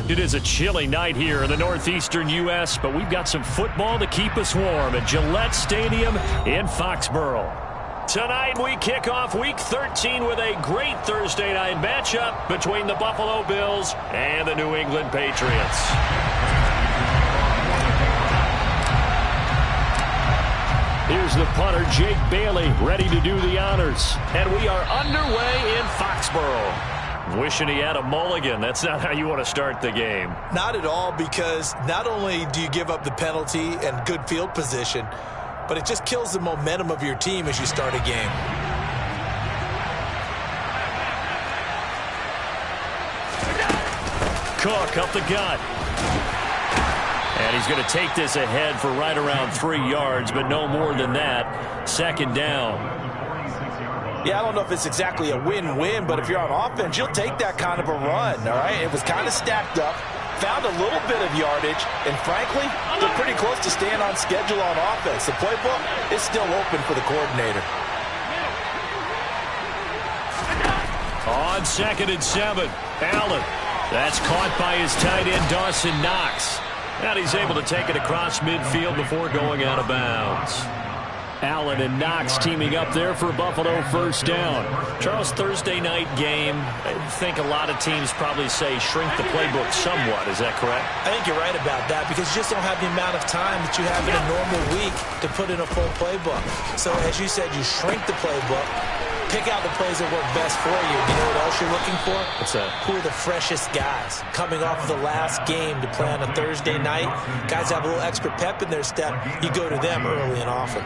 It is a chilly night here in the northeastern U.S., but we've got some football to keep us warm at Gillette Stadium in Foxborough. Tonight we kick off Week 13 with a great Thursday night matchup between the Buffalo Bills and the New England Patriots. Here's the punter, Jake Bailey, ready to do the honors. And we are underway in Foxborough. Wishing he had a mulligan. That's not how you want to start the game. Not at all, because not only do you give up the penalty and good field position, but it just kills the momentum of your team as you start a game. Cook up the gut. And he's going to take this ahead for right around 3 yards, but no more than that. Second down. Yeah, I don't know if it's exactly a win-win, but if you're on offense, you'll take that kind of a run, all right? It was kind of stacked up, found a little bit of yardage, and frankly, they're pretty close to staying on schedule on offense. The playbook is still open for the coordinator. On 2nd and 7, Allen. That's caught by his tight end, Dawson Knox. And he's able to take it across midfield before going out of bounds. Allen and Knox teaming up there for Buffalo first down. Charles, Thursday night game, I think a lot of teams probably say shrink the playbook somewhat. Is that correct? I think you're right about that, because you just don't have the amount of time that you have in a normal week to put in a full playbook. So as you said, you shrink the playbook, pick out the plays that work best for you. You know what else you're looking for? What's that? Who are the freshest guys coming off of the last game to play on a Thursday night? Guys have a little extra pep in their step. You go to them early and often.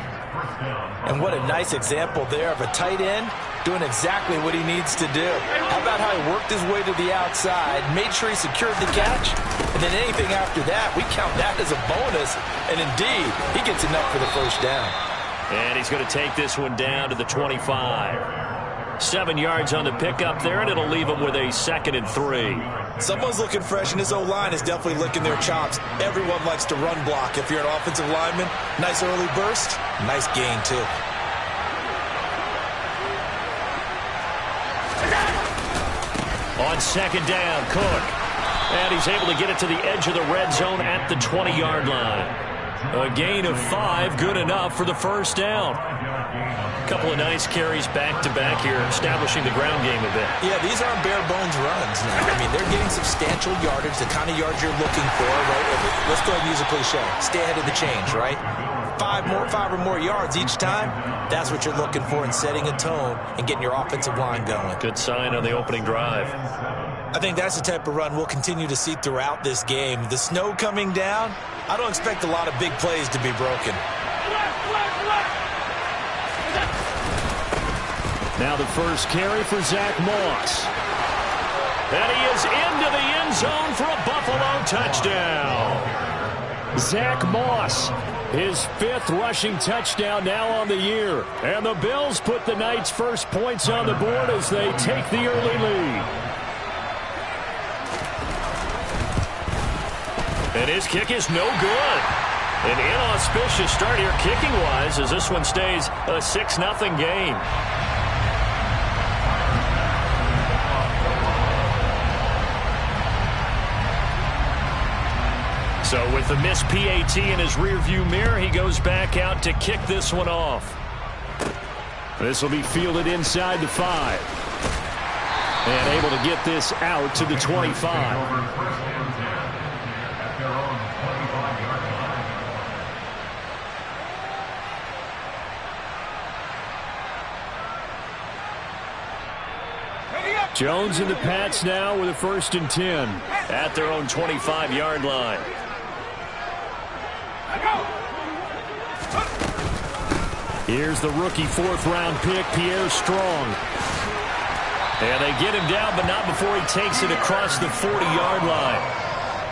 And what a nice example there of a tight end doing exactly what he needs to do. How about how he worked his way to the outside, made sure he secured the catch, and then anything after that, we count that as a bonus. And indeed, he gets enough for the first down. And he's going to take this one down to the 25. 7 yards on the pickup there, and it'll leave him with a 2nd and 3. Someone's looking fresh, and his O-line is definitely licking their chops. Everyone likes to run block. If you're an offensive lineman, nice early burst, nice gain too. On 2nd down, Cook. And he's able to get it to the edge of the red zone at the 20-yard line. A gain of 5, good enough for the first down. A couple of nice carries back-to-back here, establishing the ground game a bit. Yeah, these aren't bare-bones runs now. I mean, they're getting substantial yardage, the kind of yards you're looking for, right? Let's go ahead and use a cliche. Stay ahead of the change, right? 5 or more yards each time, that's what you're looking for in setting a tone and getting your offensive line going. Good sign on the opening drive. I think that's the type of run we'll continue to see throughout this game. The snow coming down, I don't expect a lot of big plays to be broken. Now the first carry for Zach Moss. And he is into the end zone for a Buffalo touchdown. Zach Moss, his 5th rushing touchdown now on the year. And the Bills put the Knights' first points on the board as they take the early lead. And his kick is no good. An inauspicious start here kicking-wise as this one stays a 6-0 game. So with the missed PAT in his rearview mirror, he goes back out to kick this one off. This will be fielded inside the 5. And able to get this out to the 25. Jones and the Pats now with a 1st and 10 at their own 25-yard line. Here's the rookie 4th-round pick, Pierre Strong. And they get him down, but not before he takes it across the 40-yard line.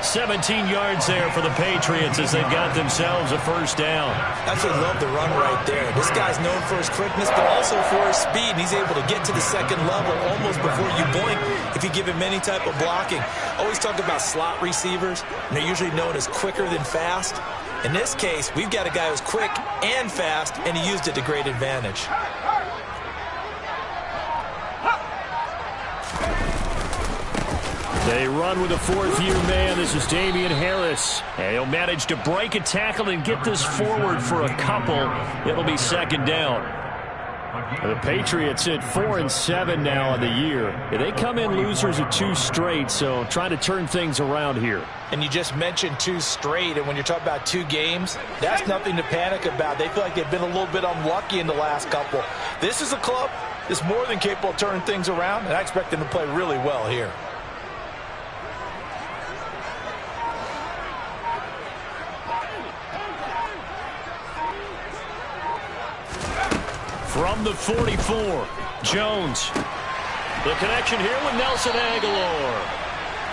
17 yards there for the Patriots as they've got themselves a first down. Absolutely love the run right there. This guy's known for his quickness, but also for his speed. And he's able to get to the second level almost before you blink if you give him any type of blocking. Always talk about slot receivers, and they're usually known as quicker than fast. In this case, we've got a guy who's quick and fast, and he used it to great advantage. They run with a fourth-year man. This is Damian Harris. And he'll manage to break a tackle and get this forward for a couple. It'll be second down. The Patriots at 4-7 now on the year. They come in losers of 2 straight, so trying to turn things around here. And you just mentioned 2 straight, and when you're talking about 2 games, that's nothing to panic about. They feel like they've been a little bit unlucky in the last couple. This is a club that's more than capable of turning things around, and I expect them to play really well here. From the 44, Jones. The connection here with Nelson Aguilar.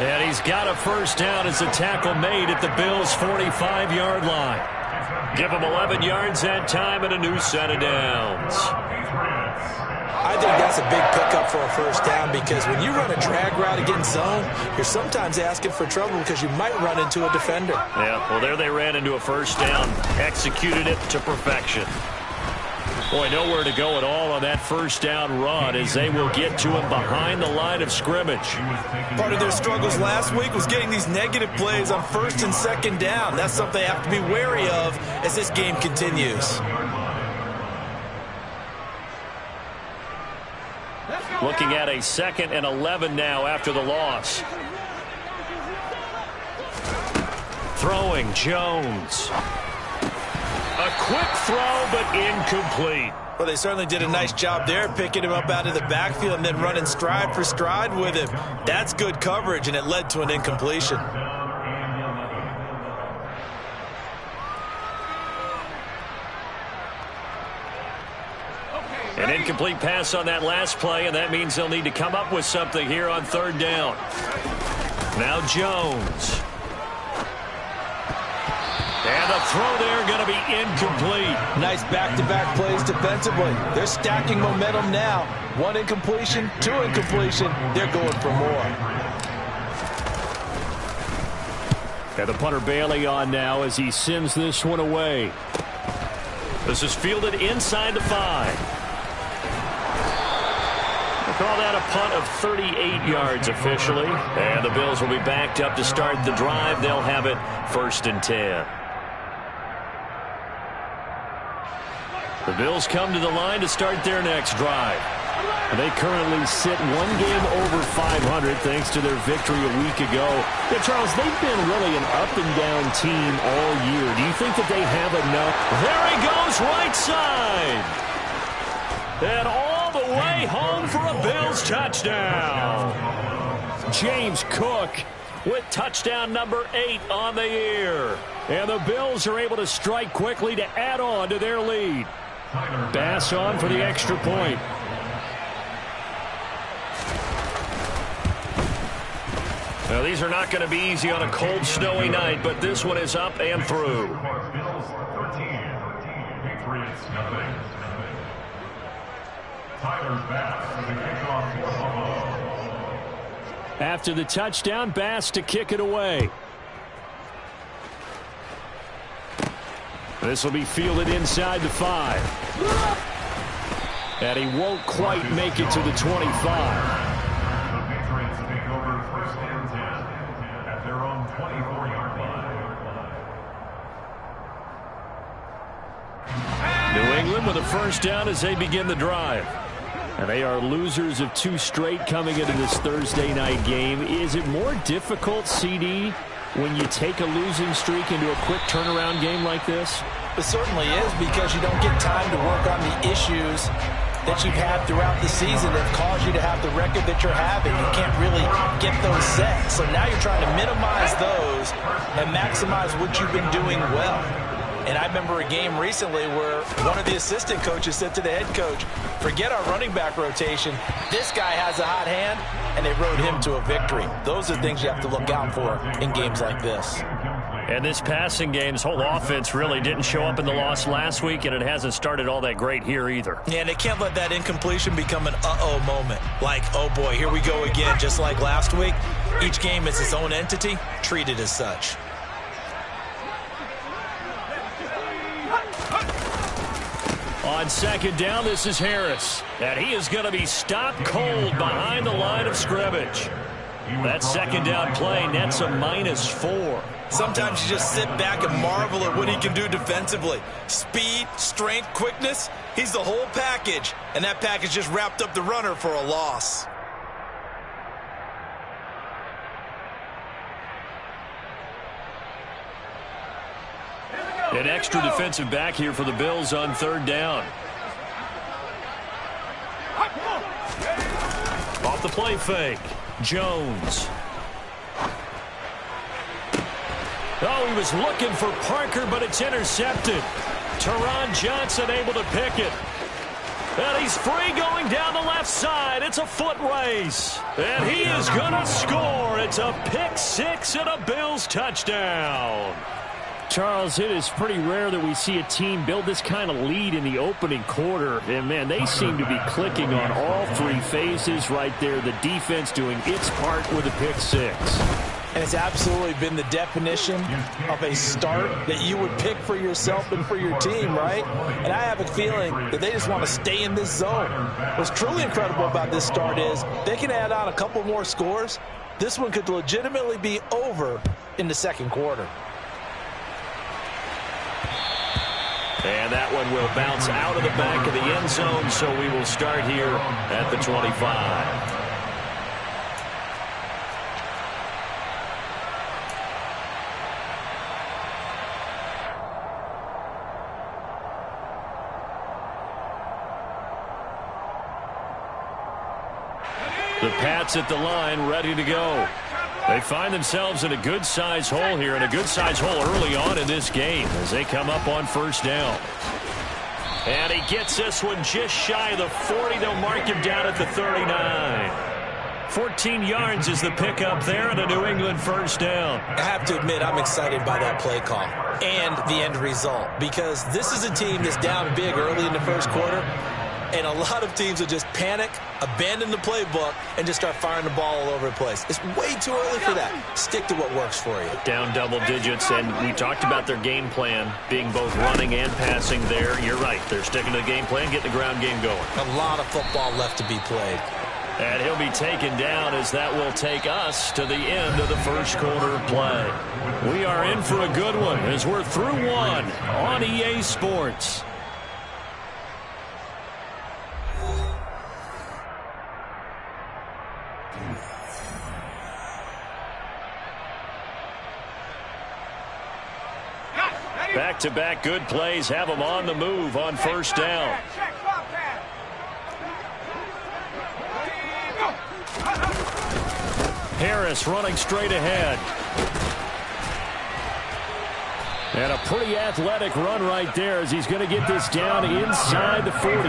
And he's got a first down as the tackle made at the Bills' 45-yard line. Give him 11 yards that time and a new set of downs. I think that's a big pickup for a first down because when you run a drag route against zone, you're sometimes asking for trouble because you might run into a defender. Yeah, well, there they ran into a first down, executed it to perfection. Boy, nowhere to go at all on that first down run as they will get to him behind the line of scrimmage. Part of their struggles last week was getting these negative plays on first and second down. That's something they have to be wary of as this game continues. Looking at a 2nd and 11 now after the loss. Throwing, Jones. A quick throw, but incomplete. Well, they certainly did a nice job there, picking him up out of the backfield and then running stride for stride with him. That's good coverage, and it led to an incompletion. An incomplete pass on that last play, and that means they'll need to come up with something here on 3rd down. Now Jones. And the throw there going to be incomplete. Nice back-to-back plays defensively. They're stacking momentum now. 1 incompletion, 2 incompletion. They're going for more. And the punter Bailey on now as he sends this one away. This is fielded inside the 5. We'll call that a punt of 38 yards officially. And the Bills will be backed up to start the drive. They'll have it 1st and 10. The Bills come to the line to start their next drive. They currently sit 1 game over 500 thanks to their victory a week ago. Yeah, Charles, they've been really an up-and-down team all year. Do you think that they have enough? There he goes, right side. And all the way home for a Bills touchdown. James Cook with touchdown number 8 on the year. And the Bills are able to strike quickly to add on to their lead. Bass on for the extra point. Now, these are not going to be easy on a cold, snowy night, but this one is up and through. After the touchdown, Bass to kick it away. This will be fielded inside the 5. And he won't quite make it to the 25. New England with a first down as they begin the drive. And they are losers of 2 straight coming into this Thursday night game. Is it more difficult, CD, when you take a losing streak into a quick turnaround game like this? It certainly is because you don't get time to work on the issues that you've had throughout the season that have caused you to have the record that you're having. You can't really get those set. So now you're trying to minimize those and maximize what you've been doing well. And I remember a game recently where one of the assistant coaches said to the head coach, forget our running back rotation. This guy has a hot hand, and they rode him to a victory. Those are things you have to look out for in games like this. And this passing game's whole offense really didn't show up in the loss last week, and it hasn't started all that great here either. Yeah, and they can't let that incompletion become an uh-oh moment. Like, oh boy, here we go again, just like last week. Each game is its own entity, treated as such. On second down, this is Harris. And he is going to be stopped cold behind the line of scrimmage. That second down play nets a -4. Sometimes you just sit back and marvel at what he can do defensively. Speed, strength, quickness, he's the whole package. And that package just wrapped up the runner for a loss. An extra defensive back here for the Bills on third down. Off the play fake, Jones. Oh, he was looking for Parker, but it's intercepted. Teron Johnson able to pick it. And he's free going down the left side. It's a foot race. And he is going to score. It's a pick six and a Bills touchdown. Charles, it is pretty rare that we see a team build this kind of lead in the opening quarter. And, man, they seem to be clicking on all three phases right there. The defense doing its part with a pick six. And it's absolutely been the definition of a start that you would pick for yourself and for your team, right? And I have a feeling that they just want to stay in this zone. What's truly incredible about this start is they can add on a couple more scores. This one could legitimately be over in the second quarter. And that one will bounce out of the back of the end zone, so we will start here at the 25. The Pats at the line, ready to go. They find themselves in a good-sized hole here, and a good-sized hole early on in this game as they come up on first down. And he gets this one just shy of the 40. They'll mark him down at the 39. 14 yards is the pickup there, and a New England first down. I have to admit, I'm excited by that play call and the end result, because this is a team that's down big early in the first quarter. And a lot of teams will just panic, abandon the playbook, and just start firing the ball all over the place. It's way too early for that. Stick to what works for you. Down double digits, and we talked about their game plan being both running and passing there. You're right. They're sticking to the game plan, getting the ground game going. A lot of football left to be played. And he'll be taken down as that will take us to the end of the first quarter of play. We are in for a good one as we're through one on EA Sports. Back-to-back good plays have them on the move on first down. Harris running straight ahead. And a pretty athletic run right there as he's going to get this down inside the 40.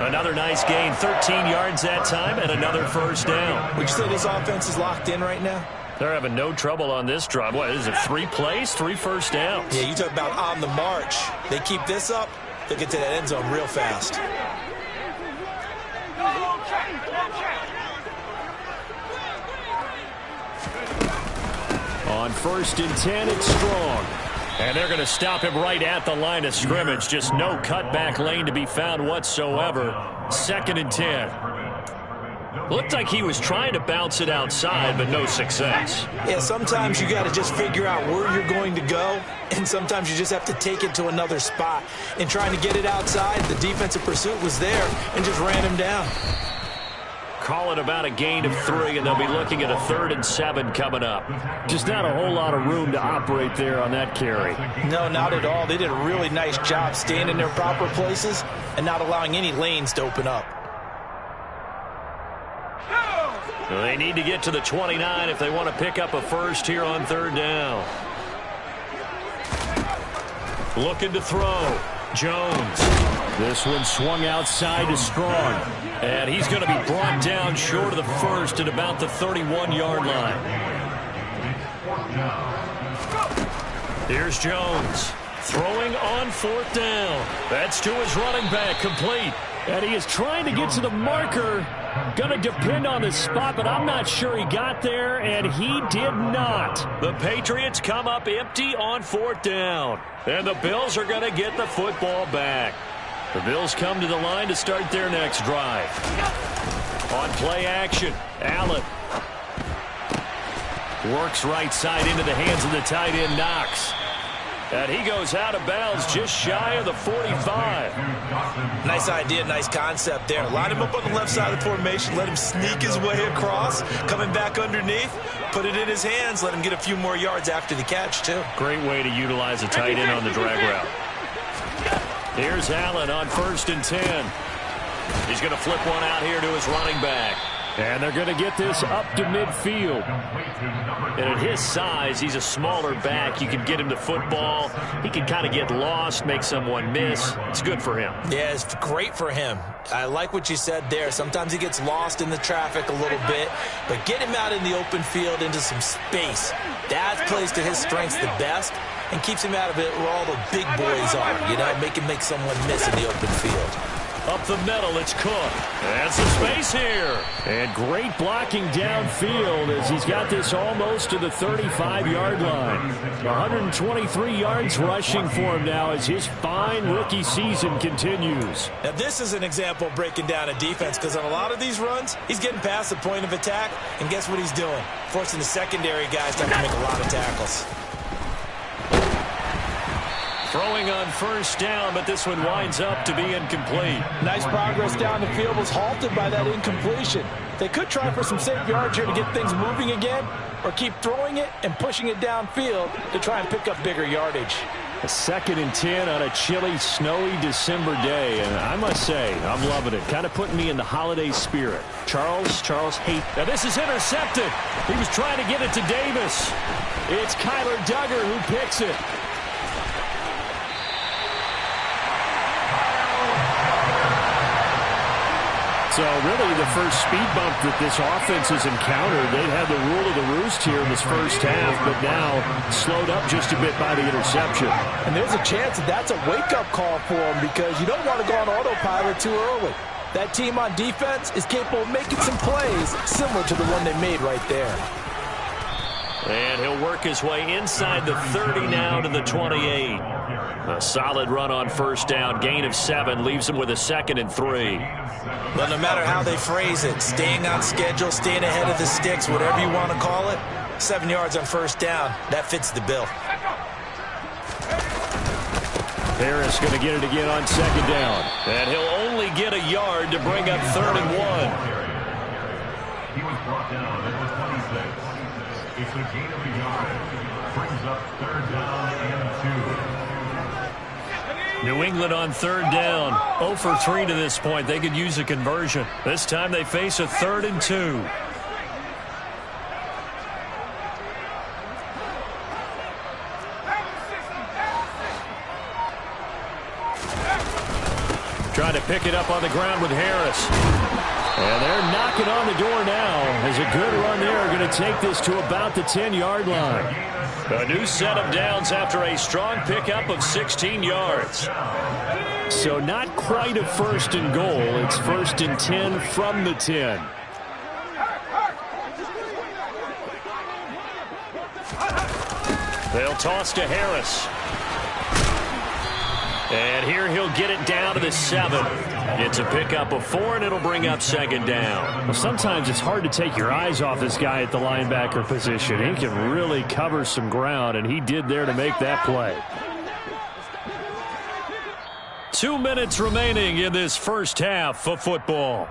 Another nice gain, 13 yards that time, and another first down. Would you say this offense is locked in right now? They're having no trouble on this drive. What is it, 3 plays, 3 first downs? Yeah, you talk about on the march. They keep this up, they'll get to that end zone real fast. On 1st and 10, it's Strong. And they're going to stop him right at the line of scrimmage. Just no cutback lane to be found whatsoever. 2nd and 10. Looked like he was trying to bounce it outside, but no success. Yeah, sometimes you got to just figure out where you're going to go, and sometimes you just have to take it to another spot. In trying to get it outside, the defensive pursuit was there and just ran him down. Call it about a gain of 3, and they'll be looking at a 3rd and 7 coming up. Just not a whole lot of room to operate there on that carry. No, not at all. They did a really nice job staying in their proper places and not allowing any lanes to open up. They need to get to the 29 if they want to pick up a first here on 3rd down. Looking to throw. Jones. This one swung outside to Strong. And he's going to be brought down short of the first at about the 31-yard line. Here's Jones. Throwing on 4th down. That's to his running back, complete. And he is trying to get to the marker. Going to depend on the spot, but I'm not sure he got there, and he did not. The Patriots come up empty on 4th down. And the Bills are going to get the football back. The Bills come to the line to start their next drive. On play action, Allen. Works right side into the hands of the tight end, Knox. And he goes out of bounds just shy of the 45. Nice idea, nice concept there. Line him up on the left side of the formation, let him sneak his way across, coming back underneath, put it in his hands, let him get a few more yards after the catch, too. Great way to utilize a tight end on the drag route. Here's Allen on 1st and 10. He's going to flip one out here to his running back. And they're going to get this up to midfield. And at his size, he's a smaller back. You can get him to football. He can kind of get lost, make someone miss. It's good for him. Yeah, it's great for him. I like what you said there. Sometimes he gets lost in the traffic a little bit, but get him out in the open field into some space. That plays to his strengths the best and keeps him out of it where all the big boys are, you know, make him make someone miss in the open field. Up the middle, it's Cook. And some space here. And great blocking downfield as he's got this almost to the 35-yard line. 123 yards rushing for him now as his fine rookie season continues. Now, this is an example of breaking down a defense because on a lot of these runs, he's getting past the point of attack, and guess what he's doing? Forcing the secondary guys to have to make a lot of tackles. Throwing on 1st down, but this one winds up to be incomplete. Nice progress down the field was halted by that incompletion. They could try for some safe yards here to get things moving again, or keep throwing it and pushing it downfield to try and pick up bigger yardage. A 2nd and 10 on a chilly, snowy December day, and I must say, I'm loving it. Kind of putting me in the holiday spirit. Charles, hey. Now this is intercepted. He was trying to get it to Davis. It's Kyler Duggar who picks it. So really the first speed bump that this offense has encountered. They've had the rule of the roost here in this first half, but now slowed up just a bit by the interception. And there's a chance that that's a wake-up call for them because you don't want to go on autopilot too early. That team on defense is capable of making some plays similar to the one they made right there. And he'll work his way inside the 30 now to the 28. A solid run on 1st down. Gain of 7 leaves him with a 2nd and 3. But no matter how they phrase it, staying on schedule, staying ahead of the sticks, whatever you want to call it, 7 yards on 1st down, that fits the bill. Harris going to get it again on 2nd down. And he'll only get a yard to bring up 3rd and 1. He was brought down at the 26. It's a gain of a yard. Brings up 3rd down and 2. New England on 3rd down. 0 for 3 to this point. They could use a conversion. This time they face a 3rd and 2. Trying to pick it up on the ground with Harris. And they're knocking on the door now. As a good run there, going to take this to about the 10-yard line. A new set of downs after a strong pickup of 16 yards. So not quite a 1st and goal. It's 1st and 10 from the 10. They'll toss to Harris. And here he'll get it down to the 7. It's a pickup of 4, and it'll bring up 2nd down. Well, sometimes it's hard to take your eyes off this guy at the linebacker position. He can really cover some ground, and he did there to make that play. 2 minutes remaining in this first half of football.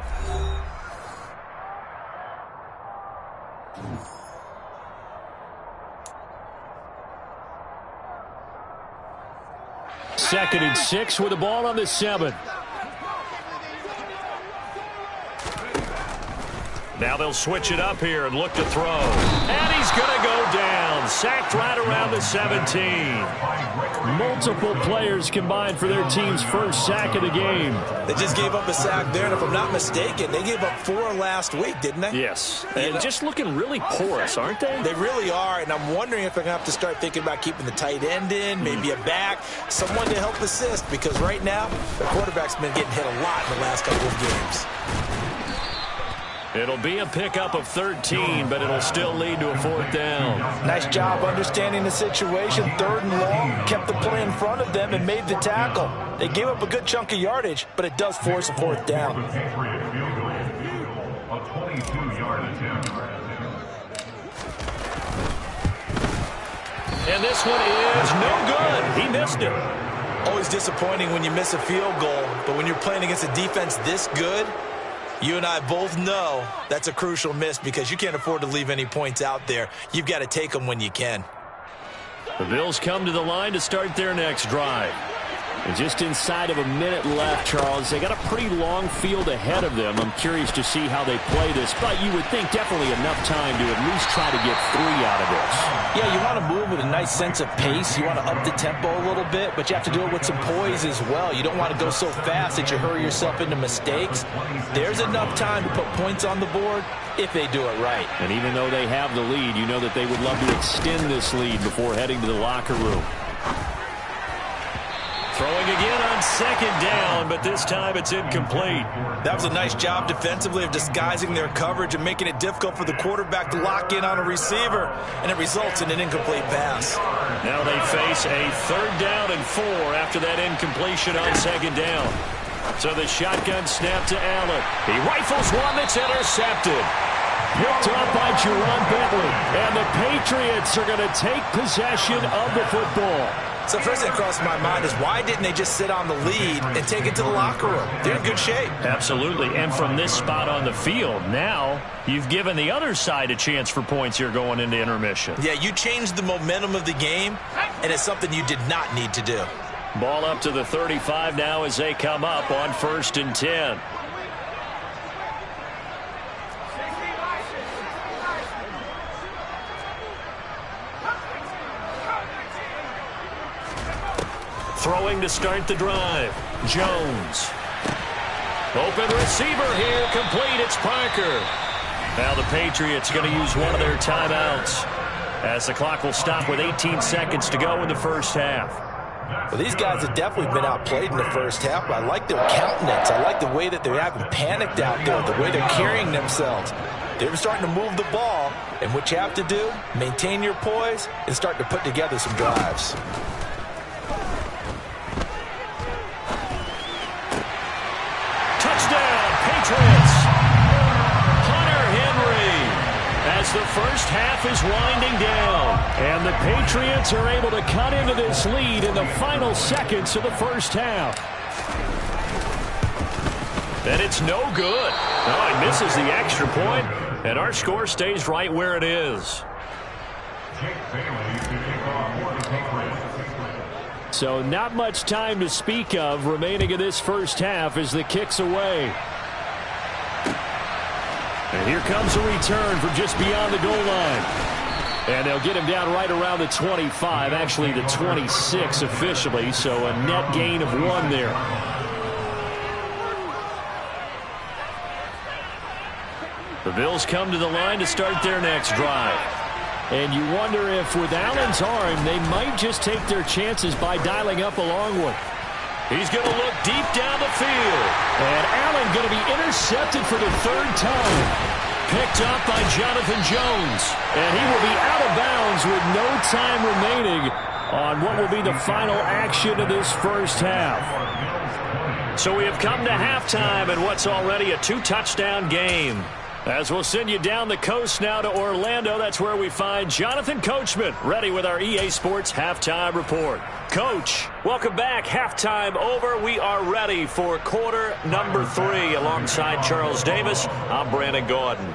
Second and 6 with the ball on the 7. Now they'll switch it up here and look to throw. And he's going to go down. Sacked right around the 17. Multiple players combined for their team's first sack of the game. They just gave up a sack there, and if I'm not mistaken, they gave up 4 last week, didn't they? Yes. And just looking really porous, aren't they? They really are, and I'm wondering if they're going to have to start thinking about keeping the tight end in, maybe a back, someone to help assist, because right now, the quarterback's been getting hit a lot in the last couple of games. It'll be a pickup of 13, but it'll still lead to a 4th down. Nice job understanding the situation. 3rd and long, kept the play in front of them and made the tackle. They gave up a good chunk of yardage, but it does force a 4th down. A 22-yard attempt. And this one is no good. He missed it. Always disappointing when you miss a field goal, but when you're playing against a defense this good, you and I both know that's a crucial miss because you can't afford to leave any points out there. You've got to take them when you can. The Bills come to the line to start their next drive. And just inside of a minute left, Charles, they got a pretty long field ahead of them. I'm curious to see how they play this, but you would think definitely enough time to at least try to get 3 out of this. Yeah, you want to move with a nice sense of pace. You want to up the tempo a little bit, but you have to do it with some poise as well. You don't want to go so fast that you hurry yourself into mistakes. There's enough time to put points on the board if they do it right. And even though they have the lead, you know that they would love to extend this lead before heading to the locker room. Throwing again on second down, but this time it's incomplete. That was a nice job defensively of disguising their coverage and making it difficult for the quarterback to lock in on a receiver, and it results in an incomplete pass. Now they face a 3rd down and 4 after that incompletion on second down. So the shotgun snap to Allen. He rifles one that's intercepted. Picked up by Jerron Bentley. And the Patriots are going to take possession of the football. So first thing that crossed my mind is why didn't they just sit on the lead and take it to the locker room? They're in good shape. Absolutely. And from this spot on the field, now you've given the other side a chance for points here going into intermission. Yeah, you changed the momentum of the game, and it's something you did not need to do. Ball up to the 35 now as they come up on 1st and 10. Throwing to start the drive. Jones. Open receiver here. Complete. It's Parker. Now the Patriots going to use one of their timeouts as the clock will stop with 18 seconds to go in the first half. Well, these guys have definitely been outplayed in the first half, but I like their countenance. I like the way that they haven't panicked out there, the way they're carrying themselves. They're starting to move the ball, and what you have to do, maintain your poise and start to put together some drives. Touchdown, Patriots. Hunter Henry as the first half is winding down. And the Patriots are able to cut into this lead in the final seconds of the first half. And it's no good. Oh, he misses the extra point, and our score stays right where it is. So not much time to speak of remaining in this first half as the kick's away. And here comes a return from just beyond the goal line. And they'll get him down right around the 25, actually the 26 officially, so a net gain of 1 there. The Bills come to the line to start their next drive. And you wonder if with Allen's arm, they might just take their chances by dialing up a long one. He's going to look deep down the field. And Allen going to be intercepted for the 3rd time. Picked up by Jonathan Jones. And he will be out of bounds with no time remaining on what will be the final action of this first half. So we have come to halftime in what's already a 2-touchdown game. As we'll send you down the coast now to Orlando, that's where we find Jonathan Coachman ready with our EA Sports Halftime Report. Coach, welcome back. Halftime over. We are ready for quarter number 3. Alongside Charles Davis, I'm Brandon Gordon.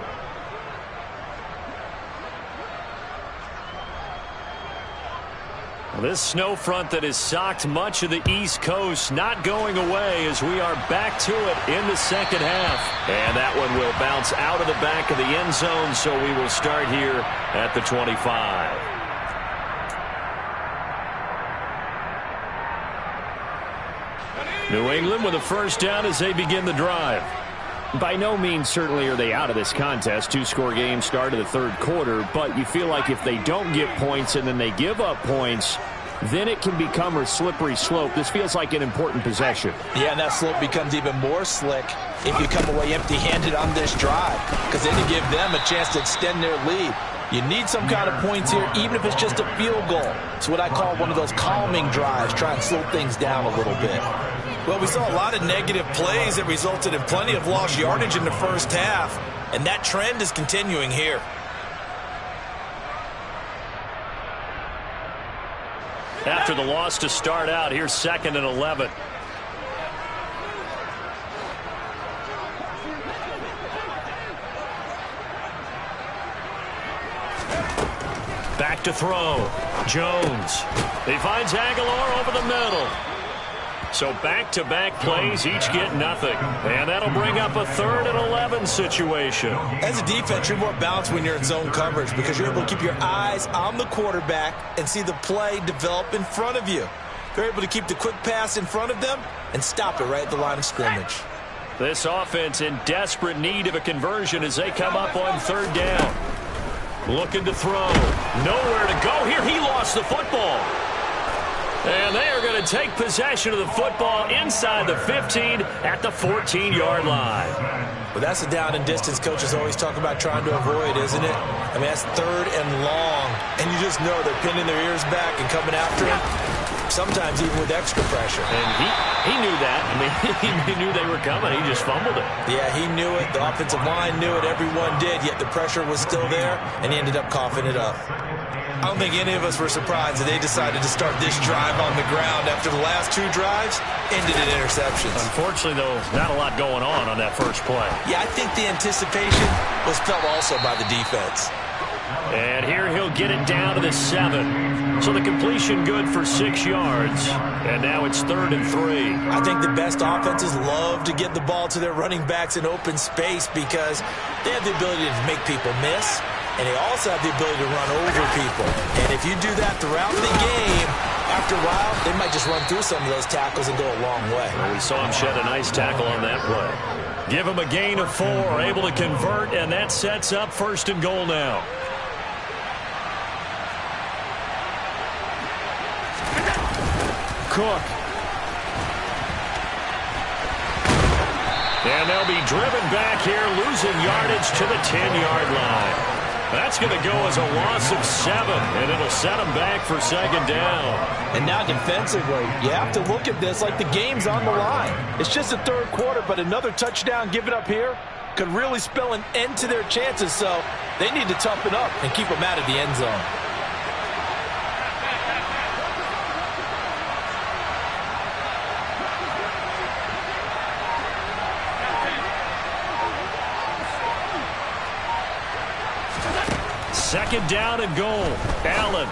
This snow front that has socked much of the East Coast not going away as we are back to it in the second half. And that one will bounce out of the back of the end zone, so we will start here at the 25. New England with a first down as they begin the drive. By no means certainly are they out of this contest. 2-score game start of the 3rd quarter, but you feel like if they don't get points and then they give up points, then it can become a slippery slope. This feels like an important possession. Yeah, and that slope becomes even more slick if you come away empty-handed on this drive, because then you give them a chance to extend their lead. You need some kind of points here, even if it's just a field goal. It's what I call one of those calming drives, try and slow things down a little bit. Well, we saw a lot of negative plays that resulted in plenty of lost yardage in the first half, and that trend is continuing here. After the loss to start out, here's 2nd and 11. Back to throw. Jones. He finds Aguilar over the middle. So back-to-back plays, each get nothing. And that'll bring up a 3rd and 11 situation. As a defense, you're more balanced when you're in zone coverage because you're able to keep your eyes on the quarterback and see the play develop in front of you. They're able to keep the quick pass in front of them and stop it right at the line of scrimmage. This offense in desperate need of a conversion as they come up on 3rd down. Looking to throw. Nowhere to go here. He lost the football. And they are going to take possession of the football inside the 15 at the 14-yard line. Well, that's the down and distance coaches always talk about trying to avoid, isn't it? I mean, that's 3rd and long. And you just know they're pinning their ears back and coming after him, sometimes even with extra pressure. And he knew that. I mean, he knew they were coming. He just fumbled it. Yeah, he knew it. The offensive line knew it. Everyone did, yet the pressure was still there, and he ended up coughing it up. I don't think any of us were surprised that they decided to start this drive on the ground after the last 2 drives ended in interceptions. Unfortunately, though, not a lot going on that first play. Yeah, I think the anticipation was felt also by the defense. And here he'll get it down to the 7. So the completion good for 6 yards. And now it's 3rd and 3. I think the best offenses love to get the ball to their running backs in open space because they have the ability to make people miss. And they also have the ability to run over people. And if you do that throughout the game, after a while, they might just run through some of those tackles and go a long way. Well, we saw him shed a nice tackle on that play. Give him a gain of 4, able to convert, and that sets up 1st and goal now. Cook. And they'll be driven back here, losing yardage to the 10-yard line. That's going to go as a loss of 7, and it'll set them back for 2nd down. And now defensively, you have to look at this like the game's on the line. It's just the 3rd quarter, but another touchdown given up here could really spell an end to their chances, so they need to toughen up and keep them out of the end zone. Second down and goal. Allen.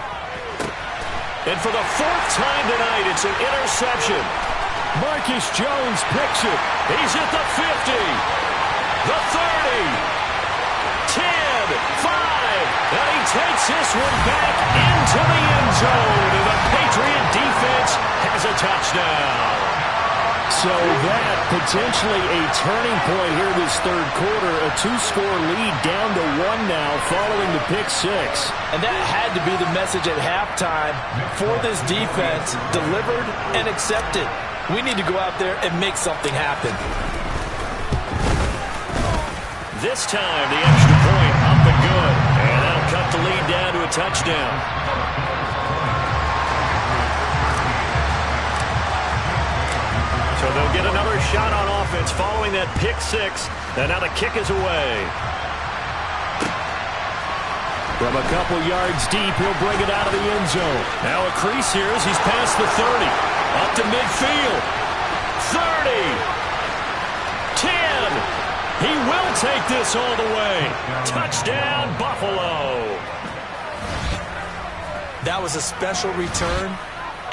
And for the 4th time tonight, it's an interception. Marcus Jones picks it. He's at the 50. The 30. 10. 5. And he takes this one back into the end zone. And the Patriot defense has a touchdown. So that potentially a turning point here this 3rd quarter. A 2-score lead down to 1 now following the pick 6. And that had to be the message at halftime for this defense. Delivered and accepted. We need to go out there and make something happen. This time the extra point up and good. And that'll cut the lead down to a touchdown. So they'll get another shot on offense following that pick 6. And now the kick is away. From a couple yards deep, he'll bring it out of the end zone. Now a crease here as he's past the 30. Up to midfield. 30. 10. He will take this all the way. Touchdown, Buffalo. That was a special return,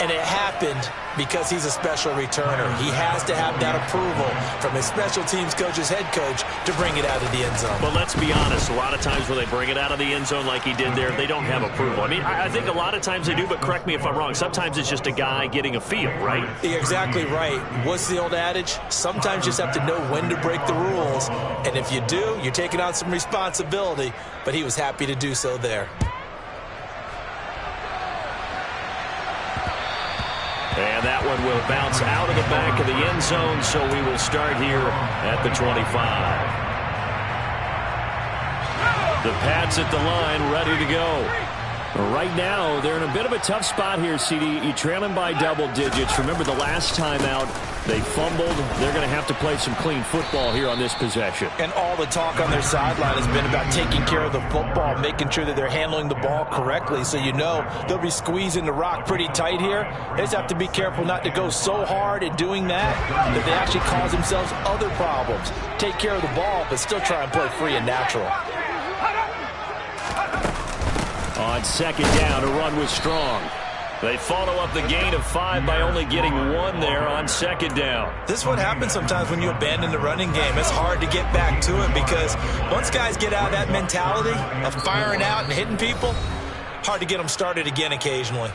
and it happened because he's a special returner. He has to have that approval from his special teams coach's head coach to bring it out of the end zone. But let's be honest, a lot of times when they bring it out of the end zone like he did there, they don't have approval. I mean, I think a lot of times they do, but correct me if I'm wrong. Sometimes it's just a guy getting a feel, right? You're exactly right. What's the old adage? Sometimes you just have to know when to break the rules. And if you do, you're taking on some responsibility. But he was happy to do so there. And that one will bounce out of the back of the end zone, so we will start here at the 25. The Pats at the line, ready to go. Right now, they're in a bit of a tough spot here, CD. You're trailing by double digits. Remember the last time out, They fumbled. They're going to have to play some clean football here on this possession. And all the talk on their sideline has been about taking care of the football, making sure that they're handling the ball correctly. So you know they'll be squeezing the rock pretty tight here. They just have to be careful not to go so hard in doing that they actually cause themselves other problems. Take care of the ball, but still try and play free and natural. On second down, a run was strong. They follow up the gain of 5 by only getting 1 there on second down. This is what happens sometimes when you abandon the running game. It's hard to get back to it because once guys get out of that mentality of firing out and hitting people, hard to get them started again occasionally.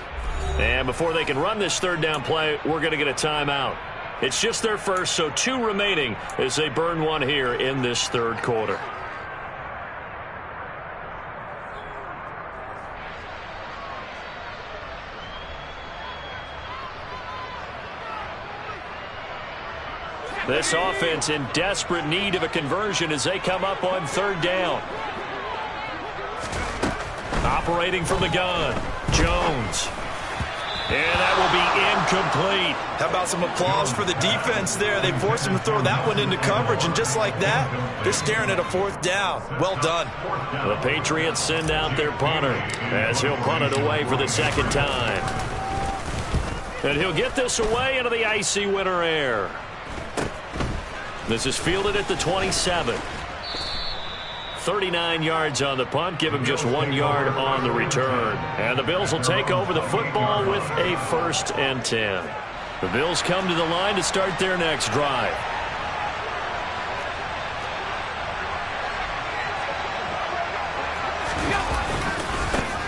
And before they can run this third down play, we're going to get a timeout. It's just their first, so 2 remaining as they burn 1 here in this third quarter. This offense in desperate need of a conversion as they come up on third down. Operating from the gun, Jones. And that will be incomplete. How about some applause for the defense there? They forced him to throw that one into coverage, and just like that, they're staring at a 4th down. Well done. The Patriots send out their punter as he'll punt it away for the second time. And he'll get this away into the icy winter air. This is fielded at the 27. 39 yards on the punt. Give him just 1 yard on the return. And the Bills will take over the football with a 1st and 10. The Bills come to the line to start their next drive.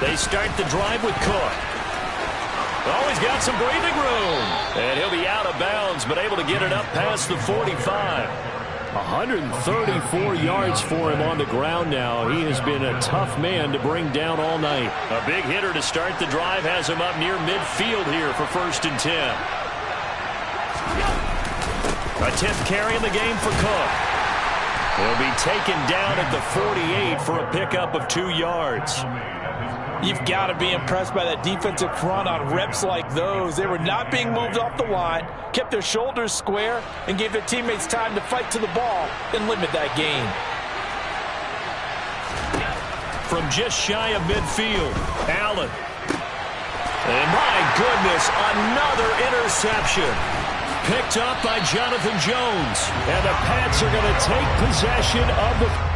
They start the drive with Cook. Oh, he's got some breathing room. And he'll be out of bounds, but able to get it up past the 45. 134 yards for him on the ground now. He has been a tough man to bring down all night. A big hitter to start the drive has him up near midfield here for 1st and 10. A 10th carry in the game for Cook. He'll be taken down at the 48 for a pickup of 2 yards. You've got to be impressed by that defensive front on reps like those. They were not being moved off the line, kept their shoulders square, and gave their teammates time to fight to the ball and limit that gain. From just shy of midfield, Allen. And my goodness, another interception. Picked up by Jonathan Jones. And the Pats are going to take possession of the...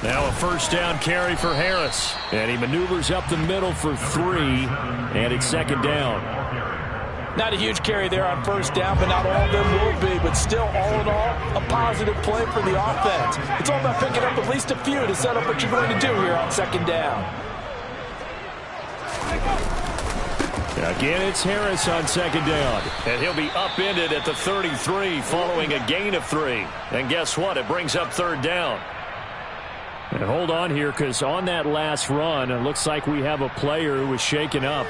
Now a 1st down carry for Harris. And he maneuvers up the middle for 3. And it's 2nd down. Not a huge carry there on 1st down, but not all of them will be. But still, all in all, a positive play for the offense. It's all about picking up at least a few to set up what you're going to do here on 2nd down. Again, it's Harris on 2nd down. And he'll be upended at the 33 following a gain of 3. And guess what? It brings up 3rd down. And hold on here, because on that last run, it looks like we have a player who was shaken up.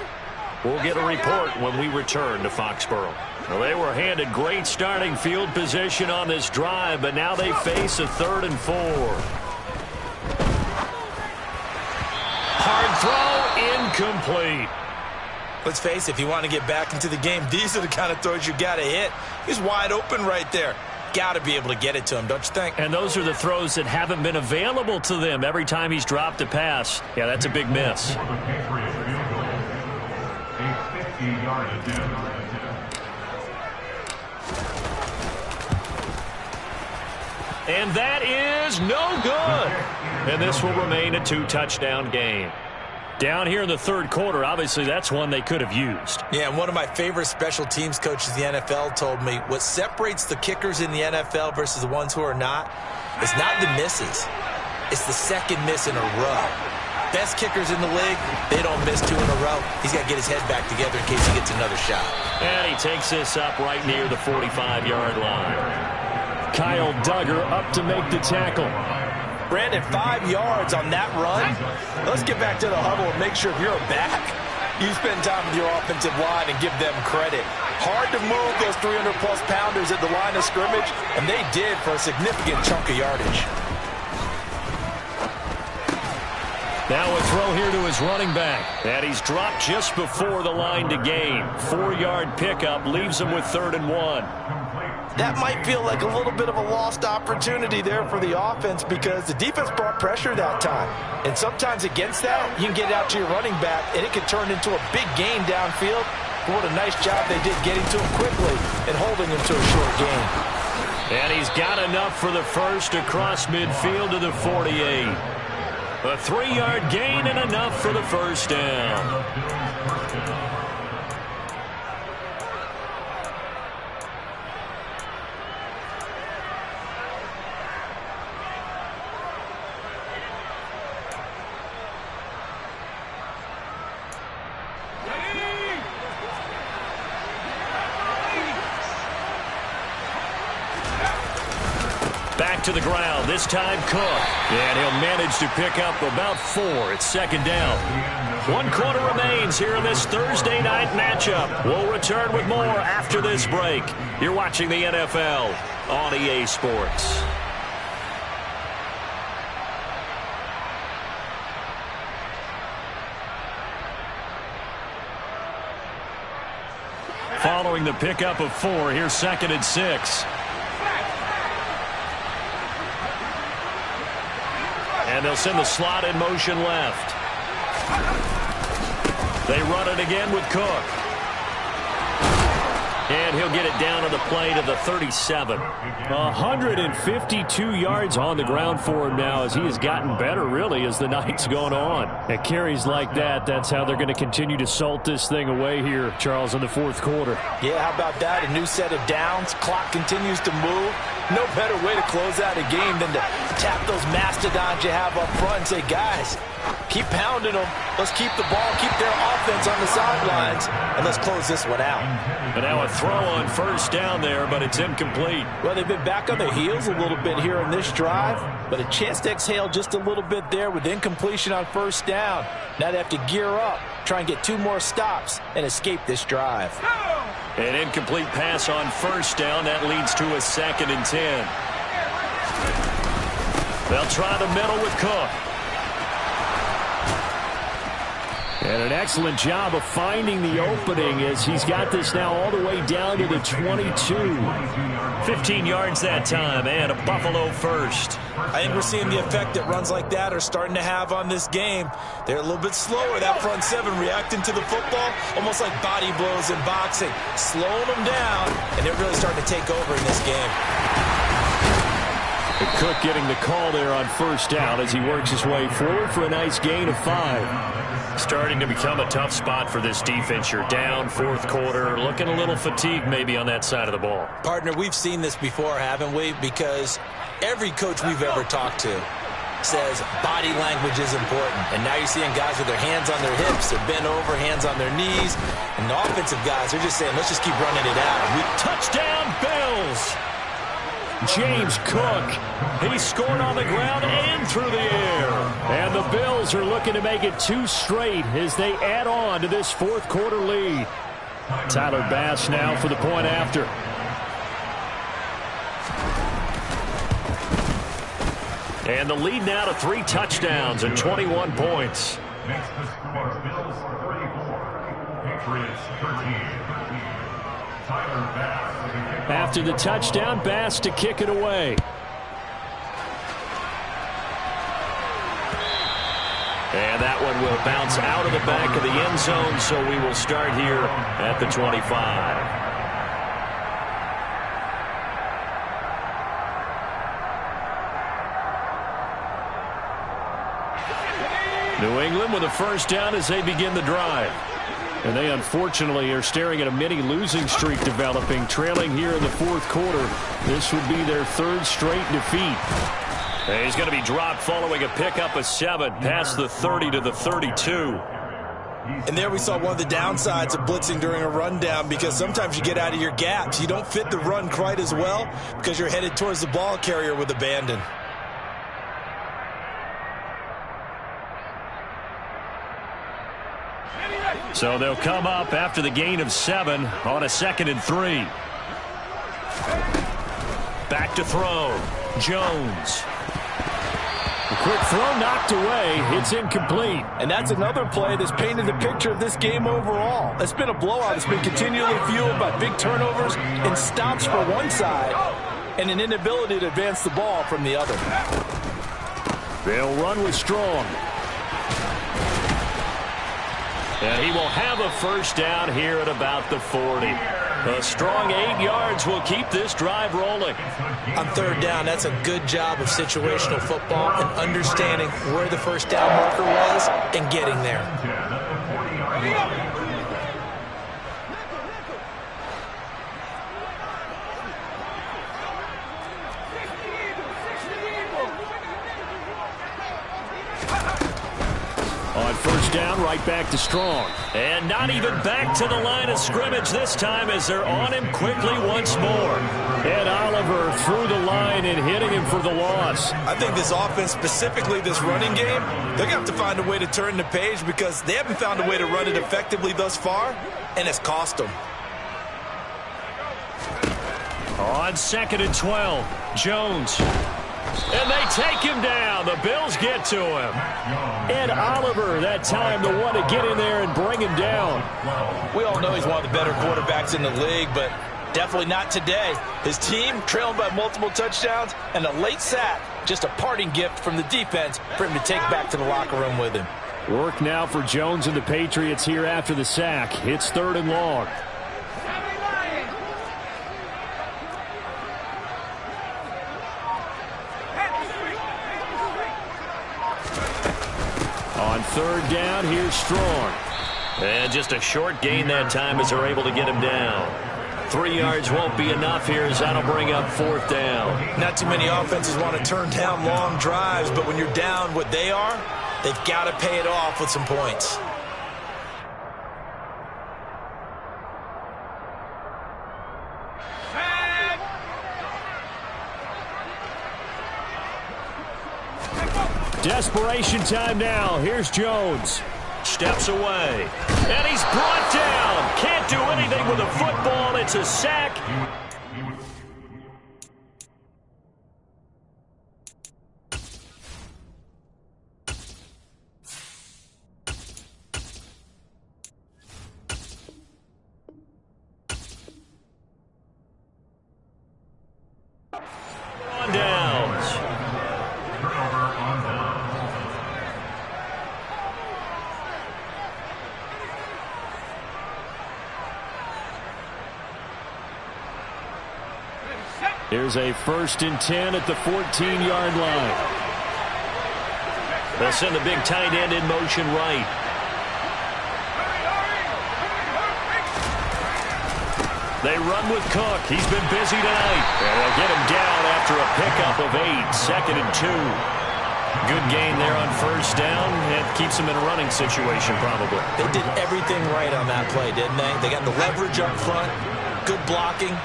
We'll get a report when we return to Foxborough. Well, they were handed great starting field position on this drive, but now they face a 3rd and 4. Hard throw, incomplete. Let's face it, if you want to get back into the game, these are the kind of throws you got to hit. He's wide open right there. Got to be able to get it to him, don't you think? And those are the throws that haven't been available to them every time he's dropped a pass. Yeah, that's a big miss. And that is no good. And this will remain a 2-touchdown game. Down here in the 3rd quarter, obviously that's one they could have used. Yeah, and one of my favorite special teams coaches in the NFL told me what separates the kickers in the NFL versus the ones who are not is not the misses. It's the 2nd miss in a row. Best kickers in the league, they don't miss 2 in a row. He's got to get his head back together in case he gets another shot. And he takes this up right near the 45-yard line. Kyle Duggar up to make the tackle. Brandon, 5 yards on that run. Let's get back to the huddle and make sure if you're back, you spend time with your offensive line and give them credit. Hard to move those 300-plus pounders at the line of scrimmage, and they did for a significant chunk of yardage. Now a throw here to his running back. And he's dropped just before the line to gain. 4-yard pickup leaves him with 3rd and 1. That might feel like a little bit of a lost opportunity there for the offense because the defense brought pressure that time. And sometimes against that, you can get out to your running back, and it can turn into a big gain downfield. But what a nice job they did getting to him quickly and holding him to a short gain. And he's got enough for the first across midfield to the 48. A 3-yard gain and enough for the first down. Back to the ground, this time Cook. And he'll manage to pick up about 4 at 2nd down. 1 quarter remains here in this Thursday night matchup. We'll return with more after this break. You're watching the NFL on EA Sports. Following the pickup of 4, here's 2nd and 6. And they'll send the slot in motion left. They run it again with Cook. And he'll get it down to the play to the 37. 152 yards on the ground for him now as he has gotten better, really, as the night's gone on. At carries like that, that's how they're going to continue to salt this thing away here, Charles, in the 4th quarter. Yeah, how about that? A new set of downs. Clock continues to move. No better way to close out a game than to tap those mastodons you have up front and say, guys, keep pounding them. Let's keep the ball, keep their offense on the sidelines, and let's close this one out. And now a throw on 1st down there, but it's incomplete. Well, they've been back on their heels a little bit here in this drive, but a chance to exhale just a little bit there with incompletion on 1st down. Now they have to gear up, try and get 2 more stops, and escape this drive. An incomplete pass on 1st down. That leads to a 2nd and 10. They'll try the middle with Cook. And an excellent job of finding the opening as he's got this now all the way down to the 22. 15 yards that time, and a Buffalo first. I think we're seeing the effect that runs like that are starting to have on this game. They're a little bit slower, that front 7, reacting to the football, almost like body blows in boxing, slowing them down, and they're really starting to take over in this game. And Cook getting the call there on 1st down as he works his way forward for a nice gain of 5. Starting to become a tough spot for this defense. You're down 4th quarter, looking a little fatigued maybe on that side of the ball. Partner, we've seen this before, haven't we? Because every coach we've ever talked to says body language is important. And now you're seeing guys with their hands on their hips, they're bent over, hands on their knees. And the offensive guys are just saying, let's just keep running it out. Touchdown, Bills! James Cook, he scored on the ground and through the air. And the Bills are looking to make it 2 straight as they add on to this 4th quarter lead. Tyler Bass now for the point after. And the lead now to 3 touchdowns and 21 points. Next to score, Bills 34, Patriots 13. Tyler Bass. After the touchdown, Bass to kick it away. And that one will bounce out of the back of the end zone, so we will start here at the 25. New England with a 1st down as they begin the drive. And they unfortunately are staring at a mini losing streak developing, trailing here in the 4th quarter. This would be their 3rd straight defeat. And he's going to be dropped following a pickup of 7 past the 30 to the 32. And there we saw one of the downsides of blitzing during a rundown, because sometimes you get out of your gaps. You don't fit the run quite as well because you're headed towards the ball carrier with abandon. So they'll come up after the gain of 7 on a 2nd and 3. Back to throw. Jones. A quick throw knocked away. It's incomplete. And that's another play that's painted the picture of this game overall. It's been a blowout. It's been continually fueled by big turnovers and stops for one side and an inability to advance the ball from the other. They'll run with Strong. And he will have a first down here at about the 40. A strong 8 yards will keep this drive rolling. On 3rd down, that's a good job of situational football and understanding where the first down marker was and getting there. On 1st down, right back to Strong. And not even back to the line of scrimmage this time as they're on him quickly once more. Ed Oliver through the line and hitting him for the loss. I think this offense, specifically this running game, they're going to have to find a way to turn the page because they haven't found a way to run it effectively thus far, and it's cost them. On 2nd and 12, Jones. And they take him down. The Bills get to him. Ed Oliver, that time, the one to get in there and bring him down. We all know he's one of the better quarterbacks in the league, but definitely not today. His team trailing by multiple touchdowns and a late sack. Just a parting gift from the defense for him to take back to the locker room with him. Work now for Jones and the Patriots here after the sack. It's 3rd and long. On 3rd down, here's Strong. And just a short gain that time as they're able to get him down. 3 yards won't be enough here as that'll bring up 4th down. Not too many offenses want to turn down long drives, but when you're down what they are, they've got to pay it off with some points. Desperation time now. Here's Jones. Steps away. And he's brought down. Can't do anything with a football. It's a sack. On downs. Here's a 1st and 10 at the 14-yard line. They'll send the big tight end in motion right. They run with Cook. He's been busy tonight. And they'll get him down after a pickup of 8. 2nd and 2. Good gain there on 1st down. It keeps him in a running situation probably. They did everything right on that play, didn't they? They got the leverage up front, good blocking,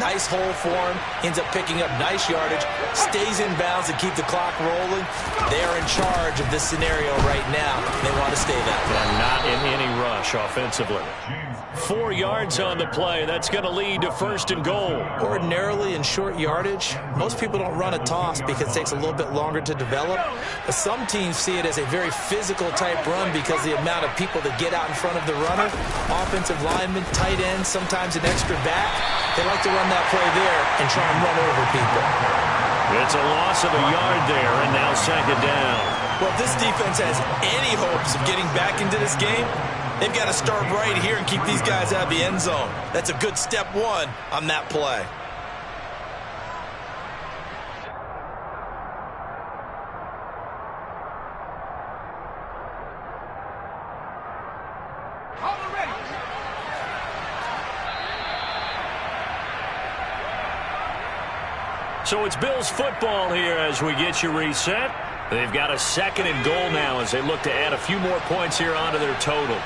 nice hole for him, ends up picking up nice yardage, stays in bounds to keep the clock rolling. They are in charge of this scenario right now. They want to stay that way. And not in any rush offensively. 4 yards on the play. That's going to lead to 1st and goal. Ordinarily in short yardage, most people don't run a toss because it takes a little bit longer to develop. But some teams see it as a very physical type run because the amount of people that get out in front of the runner, offensive linemen, tight ends, sometimes an extra back, they like to run that play there and try and run over people. It's a loss of a yard there, and now 2nd down. Well, if this defense has any hopes of getting back into this game, they've got to start right here and keep these guys out of the end zone. That's a good step 1 on that play. So it's Bills football here as we get you reset. They've got a 2nd and goal now as they look to add a few more points here onto their total.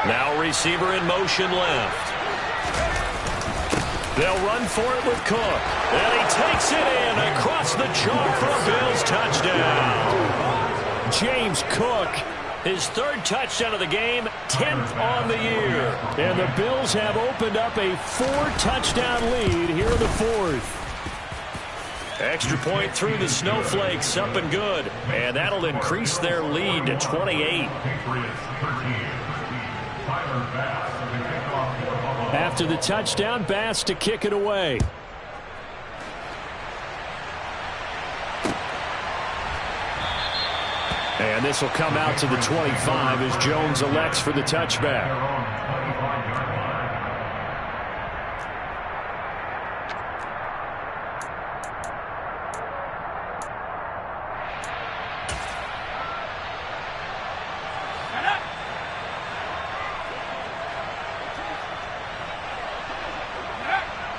Now receiver in motion left. They'll run for it with Cook. And he takes it in across the chalk for a Bills touchdown. James Cook His third touchdown of the game, 10th on the year. And the Bills have opened up a 4-touchdown lead here in the fourth. Extra point through the snowflakes, up and good. And that'll increase their lead to 28. After the touchdown, Bass to kick it away. And this will come out to the 25 as Jones elects for the touchback.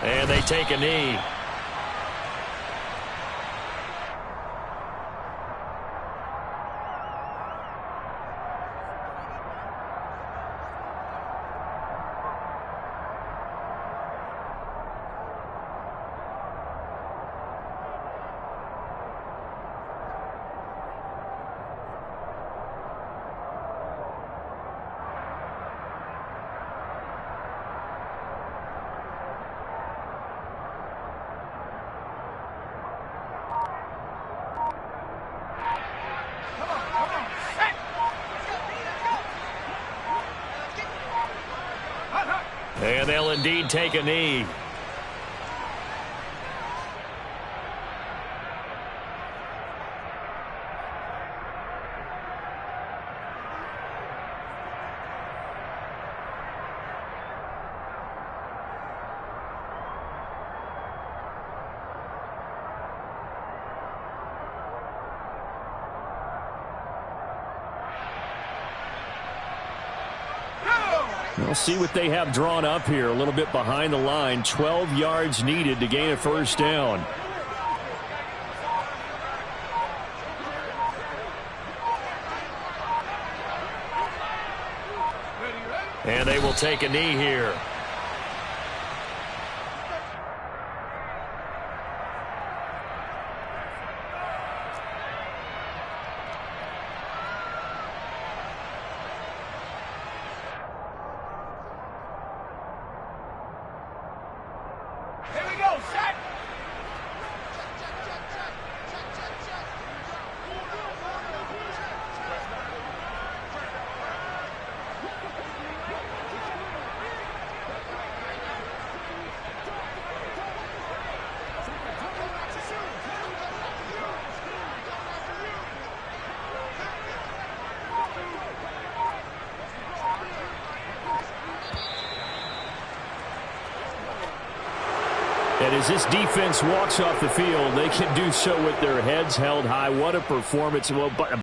And they take a knee. And they'll indeed take a knee. We'll see what they have drawn up here. A little bit behind the line. 12 yards needed to gain a first down. And they will take a knee here. And as this defense walks off the field, they can do so with their heads held high. What a performance. Well, but